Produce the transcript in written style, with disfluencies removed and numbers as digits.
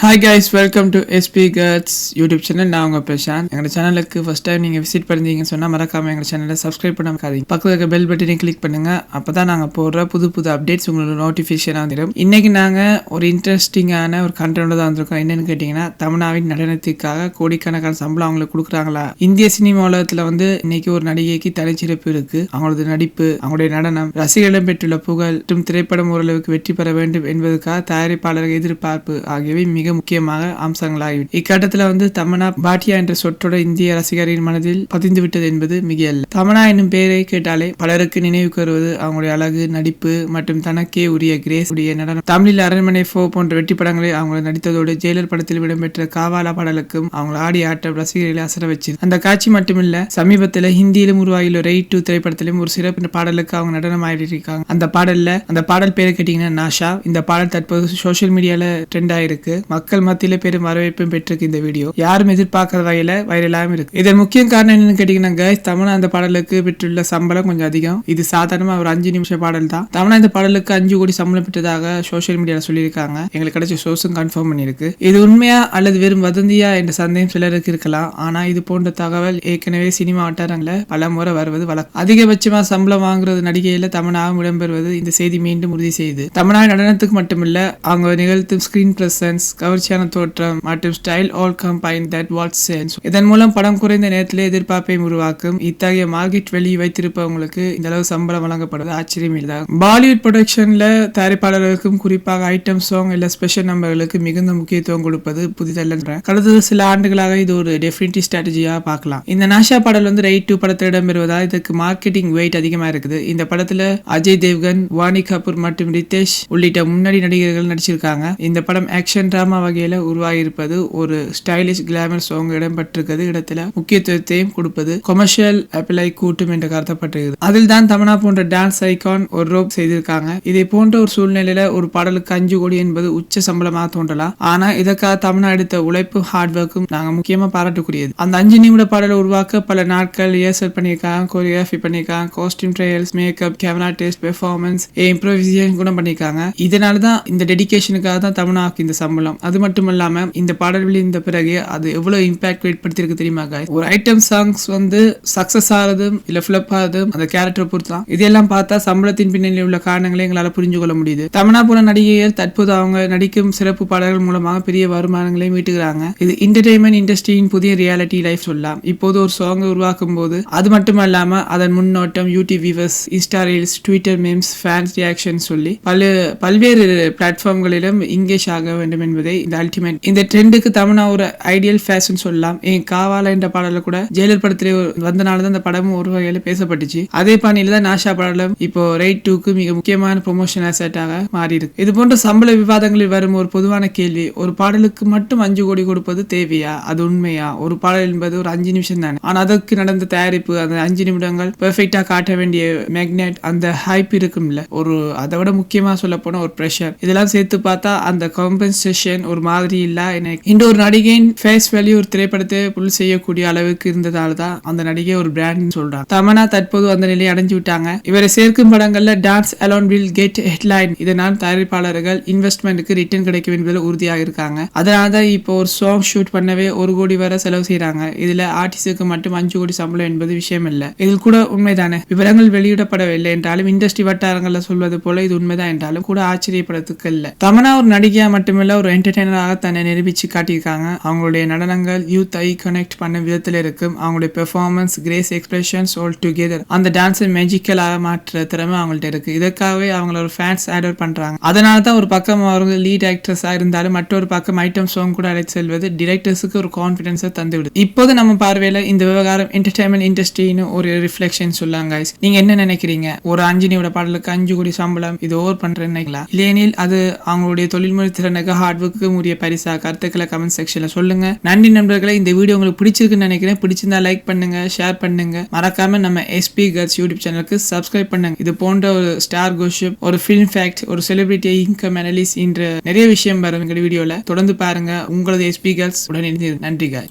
Hi guys, welcome to SP Guts YouTube channel. நான் உங்க பிரசாந்த். எங்க சேனலுக்கு ஃபர்ஸ்ட் டைம் நீங்க விசிட் பண்ணிருந்தீங்கன்னு சொன்னா மறக்காம எங்க சேனலை சப்ஸ்கிரைப் பண்ணாம பக்கத்துல இருக்க பெல் பட்டனை கிளிக் பண்ணுங்க. அப்பதான் நாங்க போடுற புது அப்டேட்ஸ் உங்களுக்கு நோட்டிஃபிகேஷனா வந்துடும். இன்னைக்கு நாங்க ஒரு இன்ட்ரெஸ்டிங்கான ஒரு கண்டென்ட் தான் வந்திருக்கோம். என்னன்னு கேட்டீங்கன்னா, தமிழ்நாவின் நடனத்துக்காக கோடிக்கணக்கான சம்பளம் அவங்களுக்கு கொடுக்குறாங்களா? இந்திய சினிமா உலகத்துல இன்னைக்கு ஒரு நடிகைக்கு தனிச்சிறப்பு இருக்கு. அவங்களோட நடிப்பு, அவங்களுடைய நடனம், ரசிகர்களிடம் பெற்றுள்ள புகழ் மற்றும் திரைப்படம் ஓரளவுக்கு வெற்றி பெற வேண்டும் என்பதற்காக தயாரிப்பாளர்கள் எதிர்பார்ப்பு ஆகியவை மிக முக்கியமாக அம்சங்களாகிவிட்டது. இக்கட்டத்துல தமன்னா பாட்டியா என்ற சொற்றோட இந்திய ரசிகரின் மனதில் பதிந்து விட்டது என்பது மிக அல்ல. தமன்னா என்னும் பெயரை கேட்டாலே பலருக்கு நினைவுக்கு வருவது அவங்களுடைய அழகு, நடிப்பு மற்றும் தனக்கே உரிய கிரேஸ் உடைய நடனம். தமிழில் அரண்மனை 4 போன்ற வெற்றி படங்களில் அவங்க நடித்ததோடு ஜெயிலர் படத்தில் இடம்பெற்ற காவாலா பாடலுக்கும் அவங்க ஆடி ஆட்டம் ரசிகர்களை அசர வச்சு. அந்த காட்சி மட்டுமில்ல, சமீபத்தில் ஹிந்தியிலும் உருவாகியுள்ள ரெய்ட் 2 திரைப்படத்திலும் ஒரு சிறப்பு பாடலுக்கு அவங்க நடனம் ஆடிருக்காங்க. அந்த பாடல் பேரை கேட்டீங்கன்னா நாஷா. இந்த பாடல் தற்போது சோசியல் மீடியால ட்ரெண்ட் ஆயிருக்கு. மக்கள் மத்தியில பெரும் வரவேற்பும் பெற்றிருக்கு. இந்த வீடியோ யாரும் எதிர்பார்க்கிற வகையில வைரலாகவும் இருக்கு. இதன் முக்கிய காரணம் என்னன்னு கேட்டீங்கன்னா, கைஸ், தமிழ் அந்த பாடலுக்கு பெற்றுள்ள சம்பளம் கொஞ்சம் அதிகம். இது சாதாரணமா ஒரு 5 நிமிஷ பாடல் தான். தமிழ் இந்த பாடலுக்கு 5 கோடி சம்பளம் பெற்றதாக சோசியல் மீடியால சொல்லியிருக்காங்க. எங்களுக்கு கிடைச்ச சோர்ஸும் கன்ஃபார்ம் பண்ணிருக்கு. இது உண்மையா அல்லது வெறும் வதந்தியா என்ற சந்தேகம் சிலருக்கு இருக்கலாம். ஆனா இது போன்ற தகவல் ஏற்கனவே சினிமா வட்டாரங்கள பல முறை வருவது வழக்கம். அதிகபட்சமா சம்பளம் வாங்குறது நடிகையில தமிழாகவும் இடம்பெறுவது இந்த செய்தி மீண்டும் உறுதி செய்து. தமிழ் நடனத்துக்கு மட்டுமில்ல, அவங்க நிகழ்த்தும் ஸ்கிரீன் பிரசன்ஸ், கவர்ச்சியான தோற்றம் மற்றும் style all combine that what sense. இதன் மூலம் படம் குறைந்த நேரத்திலே எதிர்பார்ப்பை உருவாக்கும். இத்தகைய மார்க்கெட் வெளி வைத்திருப்பவங்களுக்கு இந்த அளவு சம்பளம் வழங்கப்படுவது ஆச்சரியம் இல்லை. பாலிவுட் ப்ரொடக்ஷன்ல தயாரிப்பாளர்களுக்கும் குறிப்பாக ஐட்டம் சாங் இல்ல ஸ்பெஷல் நம்பர்களுக்கு மிகுந்த முக்கியத்துவம் கொடுப்பது புதிதல்ல. கடந்த சில ஆண்டுகளாக இது ஒரு டெஃபினிட்டிவ் ஸ்ட்ராட்டஜியா பார்க்கலாம். இந்த நாஷா பாடல் ரெய்ட் 2 படத்தில் இடம்பெறுவதால் இதுக்கு மார்க்கெட்டிங் வெயிட் அதிகமா இருக்குது. இந்த படத்துல அஜய் தேவ்கன், வாணி கபூர் மற்றும் ரித்தேஷ் உள்ளிட்ட முன்னணி நடிகர்கள் நடிச்சிருக்காங்க. இந்த படம் ஆக்ஷன் டிராமா வகையில உருவாகியிருப்பது, ஒரு ஸ்டைலிஷ் கிளாமர் சாங் இடம்பெற்றிருக்கிறது இடத்துல முக்கியத்துவத்தையும் கொடுப்பது கொமர்ஷியல் அப்ளை கூட்டும் என்று கருதப்பட்டிருக்கிறது. அதில் தான் தமன்னா போன்ற டான்ஸ் ஐகான் ஒரு ரோப் செய்திருக்காங்க. இதே போன்ற ஒரு சூழ்நிலையில ஒரு பாடலுக்கு 5 கோடி என்பது உச்ச சம்பளமாக தோன்றலாம். ஆனா இதற்காக தமன்னா எடுத்த உழைப்பும் ஹார்ட் ஒர்க்கும் நாங்க முக்கியமா பாராட்டக்கூடியது. அந்த 5 நிமிட பாடலை உருவாக்க பல நாட்கள் ரிஹர்சல் பண்ணியிருக்காங்க, கோரியோகிராஃபி பண்ணியிருக்காங்க, costume trials, makeup, camera test, performance, improvisation கூட பண்ணியிருக்காங்க. இதனாலதான் இந்த டெடிகேஷனுக்காக தான் தமன்னாக்கு இந்த சம்பளம். அது மட்டும் இல்லாம இந்த பாடல் விழுந்த பிறகு அது எவ்வளவு இம்பாக்ட் ஏற்படுத்திருக்கு தெரியுமா guys? ஒரு ஐட்டம் சாங்ஸ் சக்சஸ் ஆகிறதும் இல்ல ஃபிளப் ஆகிறதும் அந்த கேரக்டரை பொறுத்து தான். இதெல்லாம் பார்த்தா சம்பளத்தின் பின்னணியில் உள்ள காரணங்களை எங்களால புரிஞ்சு கொள்ள முடியுது. தமன்னா போல நடிகைகள் தற்போது அவங்க நடிக்கும் சிறப்பு பாடல்கள் மூலமாக பெரிய வருமானங்களை மீட்டுகிறாங்க. இது என்டர்டெயின்மெண்ட் இண்டஸ்ட்ரியின் புதிய ரியாலிட்டி லைஃப் சொல்லலாம். இப்போது ஒரு சாங் உருவாக்கும் போது அது மட்டும் இல்லாம அதன் முன்னோட்டம், YouTube viewers, Insta reels, Twitter memes, fans reaction சொல்லி பல்வேறு பிளாட்ஃபார்ம்களிலும் இங்கேஜ் ஆக வேண்டும் என்பதை இந்த அல்டிமேட். இந்த ட்ரெண்டுக்கு தமிழா ஒரு ஐடியல் ஃபேஷன் சொல்லலாம். காவாலா என்ற பாடல கூட ஜெயிலர் படத்திலே வந்தனாலதான் அந்த படமும் ஒரு வகையில பேசப்பட்டுச்சு. அதே பாணியில தான் நாஷா பாடலும் இப்போ ரெய்ட் 2க்கு மிக முக்கியமான ப்ரொமோஷன் அசெட்டாக மாறி இருக்கு. இது போன்ற சம்பள விவாதங்களில் வரும் ஒரு பொதுவான கேள்வி, ஒரு பாடலுக்கு மட்டும் 5 கோடி கொடுப்பது தேவையா? அது உண்மையா? ஒரு பாடல் என்பது ஒரு 5 நிமிஷம் தானே. ஆனா அதற்கு நடந்த தயாரிப்பு, அந்த 5 நிமிடங்கள் பெர்ஃபெக்டா காட்ட வேண்டிய மேக்னெட், அந்த ஹைப் இருக்கும்ல, ஒரு அதை விட முக்கியமா சொல்ல போன ஒரு ப்ரெஷர், இதெல்லாம் சேர்த்து பார்த்தா அந்த காம்பன்சேஷன் ஒரு மாதிரி இல்ல. இந்த ஒரு நடிகையின் ஃபேஸ் வேல்யூ ஒரு திரைப்படத்தை புல் செய்யக்கூடிய அளவுக்கு இருந்ததால தான் அந்த நடிகை ஒரு பிராண்ட் சொல்றாங்க. தமன்னா தற்போது அந்த நிலையை அடைஞ்சு விட்டாங்க. இவரை சேர்க்கும் படங்கள்ல dance alone will get headline. இதனால் தயாரிப்பாளர்கள் இன்வெஸ்ட்மெண்ட்டுக்கு ரிட்டர்ன் கிடைக்கும் என்பதில் உறுதியாக இருக்காங்க. அதனாலதான் இப்போ ஒரு சாங் ஷூட் பண்ணவே 1 கோடி வரை செலவு செய்யறாங்க. இதுல ஆர்டிஸ்டுக்கு மட்டும் 5 கோடி சம்பளம் என்பது விஷயம் இல்ல. இதில் கூட உண்மைதானே. விவரங்கள் வெளியிடப்படவில்லை என்றாலும் இண்டஸ்ட்ரி வட்டாரங்கள்ல சொல்வது போல இது உண்மைதான் என்றாலும் கூட ஆச்சரியப்படுறதுக்கு இல்ல. தமன்னா ஒரு நடிகையா மட்டுமில்ல, ஒரு என்டர்டெய்னராக தன்னை நிரூபிச்சு காட்டியிருக்காங்க. அவங்களுடைய நடனங்கள் யூத் ஐ கனெக்ட் பண்ண விதத்துல இருக்கும். அவங்களுடைய performance, grace, expressions all together அந்த டான்ஸை மேஜிக்கலாக மாற்ற திறமை அவங்கள்ட்ட இருக்கு. இதற்காகவே அவங்கள ஒரு ஃபேன்ஸ் ஆடர் பண்றாங்க. அதனாலதான் ஒரு பக்கம் அவங்க லீட் ஆக்ட்ரஸா இருந்தாலும் மற்றொரு பக்கம் ஐட்டம் சாங் கூட அழைத்து செல்வது டிரெக்டர்ஸுக்கு ஒரு கான்பிடன்ஸை தந்துவிடுது. இப்போது நம்ம பார்வையில இந்த விவகாரம் என்டர்டைன்மெண்ட் இண்டஸ்ட்ரின்னு ஒரு ரிஃப்ளெக்ஷன் சொல்லாங்க. நீங்க என்ன நினைக்கிறீங்க? ஒரு 5 நிமிட பாடலுக்கு 5 கோடி சம்பளம் இது ஓவர் பண்றேன்னு நினைக்கலாம். இல்லையெனில் அது அவங்களுடைய தொழில்முறை திறனுக்கு ஹார்ட் ஒர்க்கு உரிய பரிசா? கருத்துக்களை கமெண்ட் செக்ஷன்ல சொல்லுங்க. நன்றி நண்பர்களே. இந்த வீடியோ உங்களுக்கு பிடிச்சிருக்குன்னு நினைக்கிறேன். பிடிச்சிருந்தா லைக் பண்ணுங்க, ஷேர் பண்ணுங்க. மறக்காம நம்ம SP Guts யூடியூப் சேனலுக்கு சப்ஸ்கிரைப் பண்ணுங்க. இது போன்ற ஒரு ஸ்டார் கோஷிப், ஒரு ஃபிலிம் ஃபேக்ட், ஒரு செலிபிரிட்டி இன்கம் அனாலிசிஸ் என்ற நிறைய விஷயம் வரும் எங்க வீடியோல. தொடர்ந்து பாருங்க. உங்களது SP Guts உடன் இணைந்து. நன்றி guys.